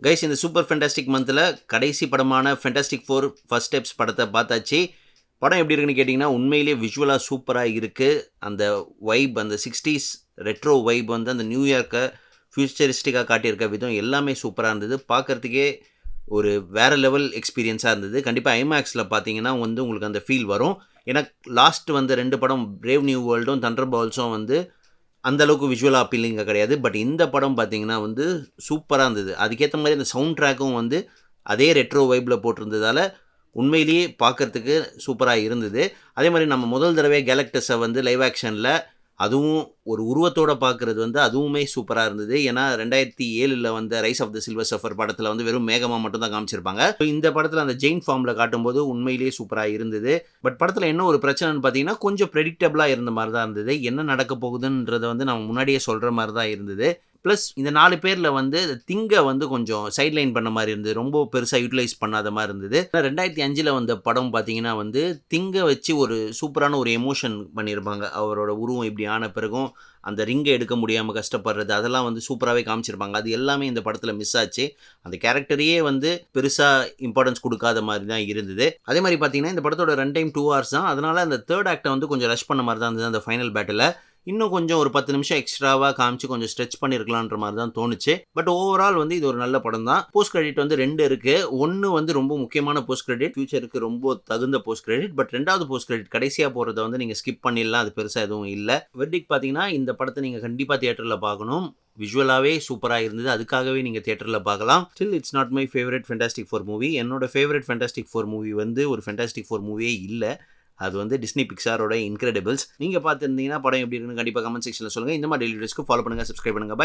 Guys, இந்த super fantastic மந்தில் கடைசி படமான ஃபென்டாஸ்டிக் 4 ஃபர்ஸ்ட் ஸ்டெப்ஸ் படத்தை பார்த்தாச்சு. படம் எப்படி இருக்குன்னு கேட்டிங்கன்னா, உண்மையிலேயே விஷுவலாக சூப்பராக இருக்குது. அந்த வைப், அந்த 60s ரெட்ரோ வைப் வந்து அந்த நியூயார்க்கை ஃபியூச்சரிஸ்டிக்காக காட்டியிருக்க விதம் எல்லாமே சூப்பராக இருந்தது. பார்க்குறதுக்கே ஒரு வேறு லெவல் எக்ஸ்பீரியன்ஸாக இருந்தது. கண்டிப்பாக ஐமேக்ஸில் பார்த்தீங்கன்னா வந்து உங்களுக்கு அந்த ஃபீல் வரும். ஏன்னா லாஸ்ட் வந்து 2 படம் பிரேவ் நியூ வேர்ல்டும் தண்டர் பால்ஸும் வந்து அந்தளவுக்கு விஷுவலாக அப்பீலிங்காக கிடையாது. பட் இந்த படம் பார்த்திங்கன்னா வந்து சூப்பராக இருந்தது. அதுக்கேற்ற மாதிரி அந்த சவுண்ட் ட்ராக்கும் வந்து அதே ரெட்ரோ வைப்பில் போட்டிருந்ததால் உண்மையிலேயே பார்க்குறதுக்கு சூப்பராக இருந்தது. அதே மாதிரி நம்ம முதல் தடவை கேலக்டஸை வந்து லைவ் ஆக்ஷனில் அதுவும் ஒரு உருவத்தோடு பார்க்குறது வந்து அதுவுமே சூப்பராக இருந்தது. ஏன்னா 2007 வந்த rise of the silver surfer படத்தில் வந்து வெறும் மேகமாக மட்டும்தான் காமிச்சிருப்பாங்க. இந்த படத்தில் அந்த ஜெயின் ஃபார்மில் காட்டும்போது உண்மையிலேயே சூப்பராக இருந்தது. பட் படத்தில் என்ன ஒரு பிரச்சனைன்னு பார்த்தீங்கன்னா, கொஞ்சம் ப்ரெடிக்டபிளாக இருந்த மாதிரி தான் இருந்தது. என்ன நடக்க போகுதுன்றதை வந்து நம்ம முன்னாடியே சொல்கிற மாதிரி தான் இருந்தது. ப்ளஸ் இந்த 4 பேரில் வந்து திங்கை வந்து கொஞ்சம் சைட்லைன் பண்ண மாதிரி இருந்தது. ரொம்ப பெருசாக யூட்டிலைஸ் பண்ணாத மாதிரி இருந்தது. 2005 வந்த படம் பார்த்தீங்கன்னா வந்து திங்கை வச்சு ஒரு சூப்பரான ஒரு எமோஷன் பண்ணியிருப்பாங்க. அவரோட உருவம் இப்படி ஆன பிறகும் அந்த ரிங்கை எடுக்க முடியாமல் கஷ்டப்படுறது, அதெல்லாம் வந்து சூப்பராகவே காமிச்சிருப்பாங்க. அது எல்லாமே இந்த படத்தில் மிஸ் ஆச்சு. அந்த கேரக்டரையே வந்து பெருசாக இம்பார்ட்டன்ஸ் கொடுக்காத மாதிரி தான் இருந்தது. அதே மாதிரி பார்த்தீங்கன்னா இந்த படத்தோட ரன் டைம் 2 hours தான். அதனால் அந்த தேர்ட் ஆக்டை வந்து கொஞ்சம் ரஷ் பண்ண மாதிரி தான் இருந்தது. அந்த ஃபைனல் பேட்டில் இன்னும் கொஞ்சம் ஒரு 10 நிமிஷம் எக்ஸ்ட்ராவாக காமிச்சு கொஞ்சம் ஸ்ட்ரெச் பண்ணியிருக்கலான்ற மாதிரி தான் தோணுச்சு. பட் ஓவரால் வந்து இது ஒரு நல்ல படம் தான். போஸ்ட் கிரெடிட் வந்து 2 இருக்குது. ஒன்று வந்து ரொம்ப முக்கியமான போஸ்ட் கிரெடிட், ஃபியூச்சருக்கு ரொம்ப தகுந்த போஸ்ட் கிரெடிட். பட் 2வது போஸ்ட் கிரெடிட் கடைசியாக போகிறத வந்து நீங்கள் ஸ்கிப் பண்ணிடலாம். அது பெருசாக எதுவும் இல்லை. வெர்டிக் பார்த்தீங்கன்னா இந்த படத்தை நீங்கள் கண்டிப்பாக தியேட்டரில் பார்க்கணும். விஷுவலாகவே சூப்பராக இருந்தது. அதுக்காகவே நீங்கள் தியேட்டரில் பார்க்கலாம். Still it's not my favourite fantastic 4 movie. என்னோட ஃபேவரட் ஃபென்டாஸ்டிக் 4 மூவி வந்து ஒரு ஃபென்டாஸ்டிக் 4 மூவியே இல்லை. அது வந்து டிஸ்னி பிக்சாரோட இன்க்ரெடிபிள்ஸ். நீங்கள் பார்த்துருந்தீங்கன்னா படம் எப்படி இருக்குன்னு கண்டிப்பாக கமெண்ட் செக்ஷனில் சொல்லுங்கள். இந்த மாதிரி டெய்லி வீடியோஸ்க்கு ஃபாலோ பண்ணுங்கள், சப்ஸ்கிரைப் பண்ணுங்கள். பை.